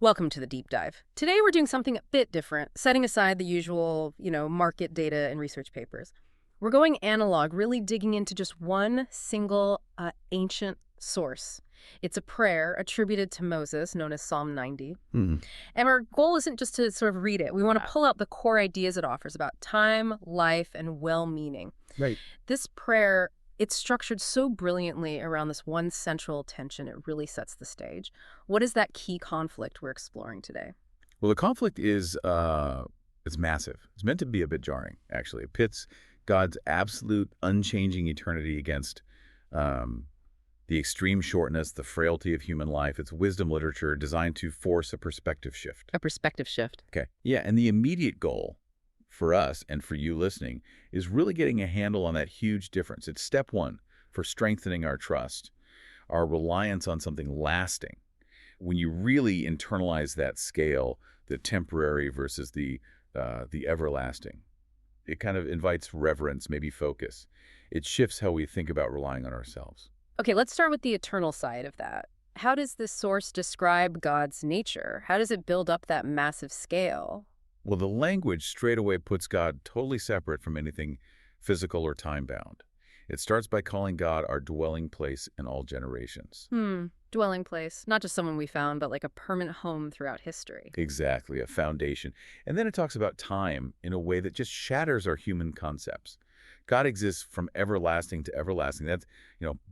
Welcome to the deep dive. Today we're doing something a bit different, setting aside the usual, market data and research papers. We're going analog, really digging into just one single ancient source. It's a prayer attributed to Moses, known as Psalm 90. Hmm. And our goal isn't just to sort of read it. We want to pull out the core ideas it offers about time, life, and well-meaning. Right. This prayer, it's structured so brilliantly around this one central tension. It really sets the stage. What is that key conflict we're exploring today? Well, the conflict is it's massive. It's meant to be a bit jarring, actually. It pits God's absolute unchanging eternity against the extreme shortness, the frailty of human life. It's wisdom literature designed to force a perspective shift. A perspective shift. Okay. Yeah, and the immediate goal for us and for you listening is really getting a handle on that huge difference. It's step one for strengthening our trust, our reliance on something lasting. When you really internalize that scale, the temporary versus the everlasting, it kind of invites reverence, maybe focus. It shifts how we think about relying on ourselves. Okay, let's start with the eternal side of that. How does this source describe God's nature? How does it build up that massive scale? Well, the language straight away puts God totally separate from anything physical or time-bound. It starts by calling God our dwelling place in all generations. Dwelling place. Not just someone we found, but like a permanent home throughout history. Exactly, a foundation. And then it talks about time in a way that just shatters our human concepts. God exists from everlasting to everlasting. That's,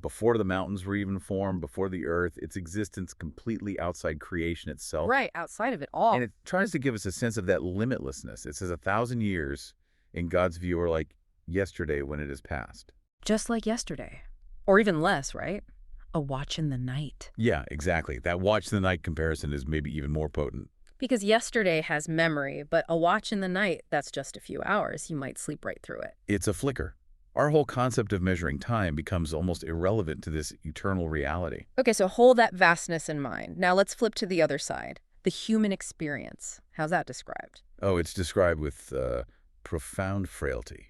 before the mountains were even formed, before the earth, its existence completely outside creation itself. Right, outside of it all. And it tries to give us a sense of that limitlessness. It says 1,000 years in God's view are like yesterday when it is past. Just like yesterday. Or even less, right? A watch in the night. Yeah, exactly. That watch in the night comparison is maybe even more potent. Because yesterday has memory, but a watch in the night, that's just a few hours. You might sleep right through it. It's a flicker. Our whole concept of measuring time becomes almost irrelevant to this eternal reality. Okay, so hold that vastness in mind. Now let's flip to the other side. The human experience. How's that described? Oh, it's described with profound frailty,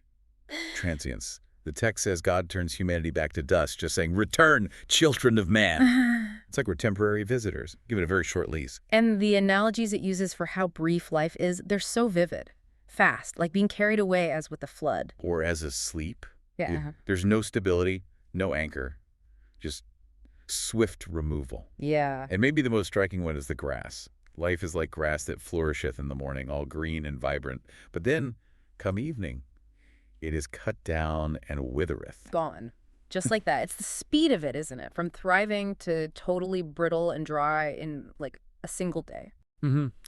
transience. The text says God turns humanity back to dust, just saying, "Return, children of man." It's like we're temporary visitors. Give it a very short lease. And the analogies it uses for how brief life is, they're so vivid. Fast, like being carried away as with a flood. Or as a sleep. Yeah. There's no stability, no anchor, just swift removal. Yeah. And maybe the most striking one is the grass. Life is like grass that flourisheth in the morning, all green and vibrant. But then, come evening, it is cut down and withereth. Gone. Just like that. It's the speed of it, isn't it? From thriving to totally brittle and dry in like a single day.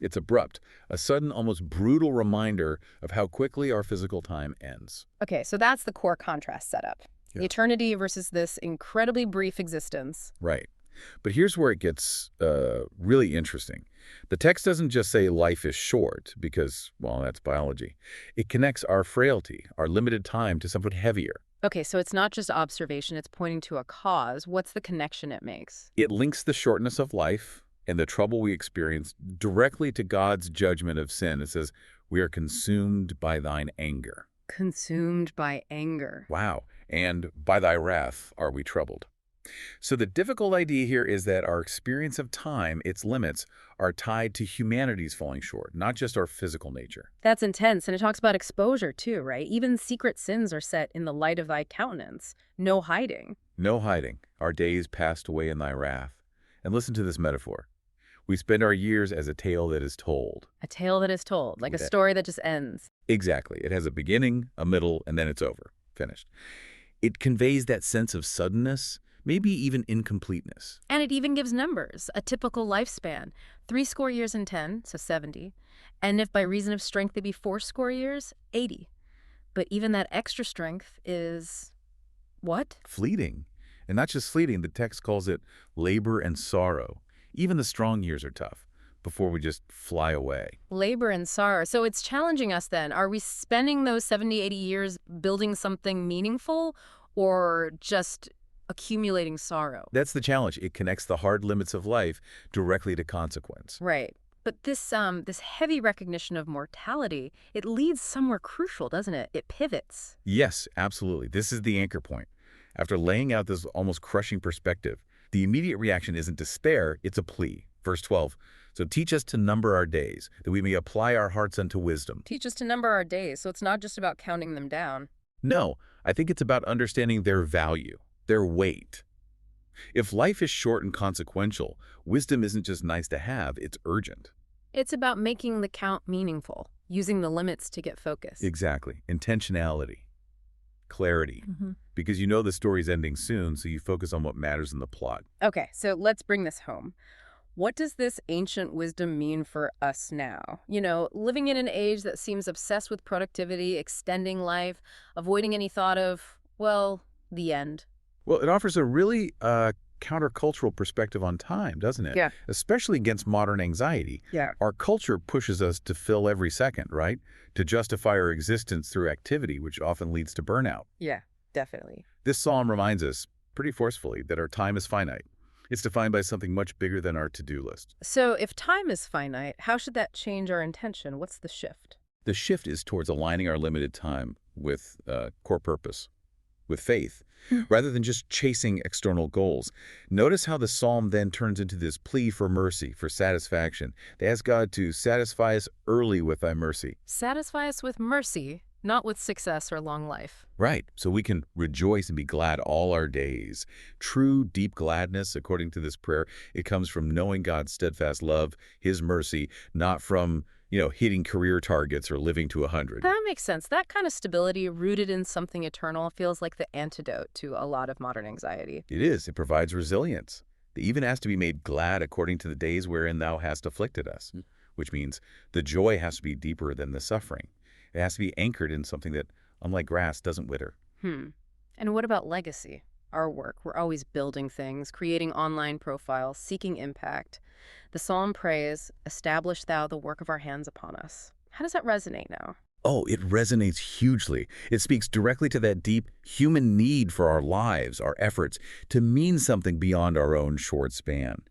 It's abrupt, a sudden, almost brutal reminder of how quickly our physical time ends. Okay, so that's the core contrast setup. Yeah. The eternity versus this incredibly brief existence. Right. But here's where it gets really interesting. The text doesn't just say life is short because, well, that's biology. It connects our frailty, our limited time, to something heavier. Okay, so it's not just observation, it's pointing to a cause. What's the connection it makes? It links the shortness of life and the trouble we experience directly to God's judgment of sin. It says, "We are consumed by thine anger." Consumed by anger. Wow. And by thy wrath are we troubled. So the difficult idea here is that our experience of time, its limits, are tied to humanity's falling short, not just our physical nature. That's intense, and it talks about exposure too, right? Even secret sins are set in the light of thy countenance. No hiding. No hiding. Our days passed away in thy wrath. And listen to this metaphor. We spend our years as a tale that is told. A tale that is told, like a story that just ends. Exactly. It has a beginning, a middle, and then it's over. Finished. It conveys that sense of suddenness, maybe even incompleteness. And it even gives numbers, a typical lifespan. 70 years and 10, so 70. And if by reason of strength they be 80 years, 80. But even that extra strength is what? Fleeting. And not just fleeting, the text calls it labor and sorrow. Even the strong years are tough before we just fly away. Labor and sorrow. So it's challenging us then. Are we spending those 70, 80 years building something meaningful or just accumulating sorrow? That's the challenge. It connects the hard limits of life directly to consequence. Right. But this heavy recognition of mortality, it leads somewhere crucial, doesn't it? It pivots. Yes, absolutely. This is the anchor point. After laying out this almost crushing perspective, the immediate reaction isn't despair, it's a plea. Verse 12, So teach us to number our days, that we may apply our hearts unto wisdom. Teach us to number our days, so it's not just about counting them down. No, I think it's about understanding their value, their weight. If life is short and consequential, wisdom isn't just nice to have, it's urgent. It's about making the count meaningful, using the limits to get focus. Exactly. Intentionality. Clarity. Mhm. Because you know the story's ending soon, so you focus on what matters in the plot. Okay, so let's bring this home. What does this ancient wisdom mean for us now? Living in an age that seems obsessed with productivity, extending life, avoiding any thought of, well, the end. Well, it offers a really countercultural perspective on time, doesn't it? Yeah. Especially against modern anxiety. Yeah. Our culture pushes us to fill every second, right? To justify our existence through activity, which often leads to burnout. Yeah, definitely. This psalm reminds us, pretty forcefully, that our time is finite. It's defined by something much bigger than our to-do list. So if time is finite, how should that change our intention? What's the shift? The shift is towards aligning our limited time with core purpose, with faith, rather than just chasing external goals. Notice how the psalm then turns into this plea for mercy, for satisfaction. They ask God to satisfy us early with thy mercy. Satisfy us with mercy, not with success or long life. Right, so we can rejoice and be glad all our days. True, deep gladness, according to this prayer, it comes from knowing God's steadfast love, his mercy, not from, hitting career targets or living to 100. That makes sense. That kind of stability rooted in something eternal feels like the antidote to a lot of modern anxiety. It is. It provides resilience. They even ask to be made glad according to the days wherein thou hast afflicted us, which means the joy has to be deeper than the suffering. It has to be anchored in something that, unlike grass, doesn't wither. And what about legacy? Our work. We're always building things, creating online profiles, seeking impact. The psalm prays, establish thou the work of our hands upon us. How does that resonate now? Oh, it resonates hugely. It speaks directly to that deep human need for our lives, our efforts, to mean something beyond our own short span.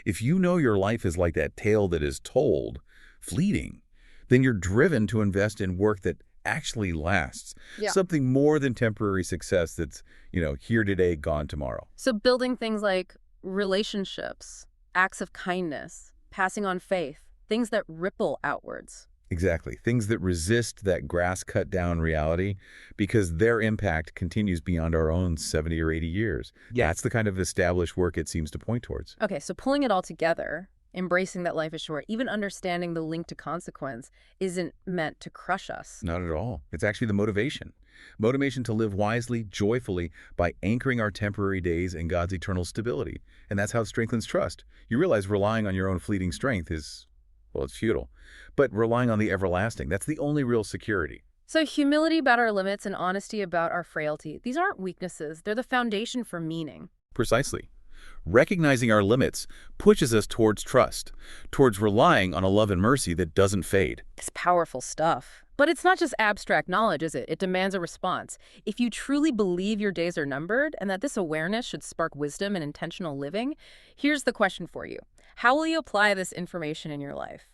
If you know your life is like that tale that is told, fleeting, then you're driven to invest in work that actually lasts. Yeah. Something more than temporary success that's, here today, gone tomorrow. So building things like relationships, acts of kindness, passing on faith, things that ripple outwards. Exactly. Things that resist that grass-cut-down reality because their impact continues beyond our own 70 or 80 years. Yeah. That's the kind of established work it seems to point towards. Okay, so pulling it all together, embracing that life is short, even understanding the link to consequence isn't meant to crush us. Not at all. It's actually the motivation. Motivation to live wisely, joyfully, by anchoring our temporary days in God's eternal stability. And that's how it strengthens trust. You realize relying on your own fleeting strength is, well, it's futile. But relying on the everlasting, that's the only real security. So humility about our limits and honesty about our frailty, these aren't weaknesses. They're the foundation for meaning. Precisely. Recognizing our limits pushes us towards trust, towards relying on a love and mercy that doesn't fade. It's powerful stuff. But it's not just abstract knowledge, is it? It demands a response. If you truly believe your days are numbered and that this awareness should spark wisdom and intentional living, here's the question for you. How will you apply this information in your life?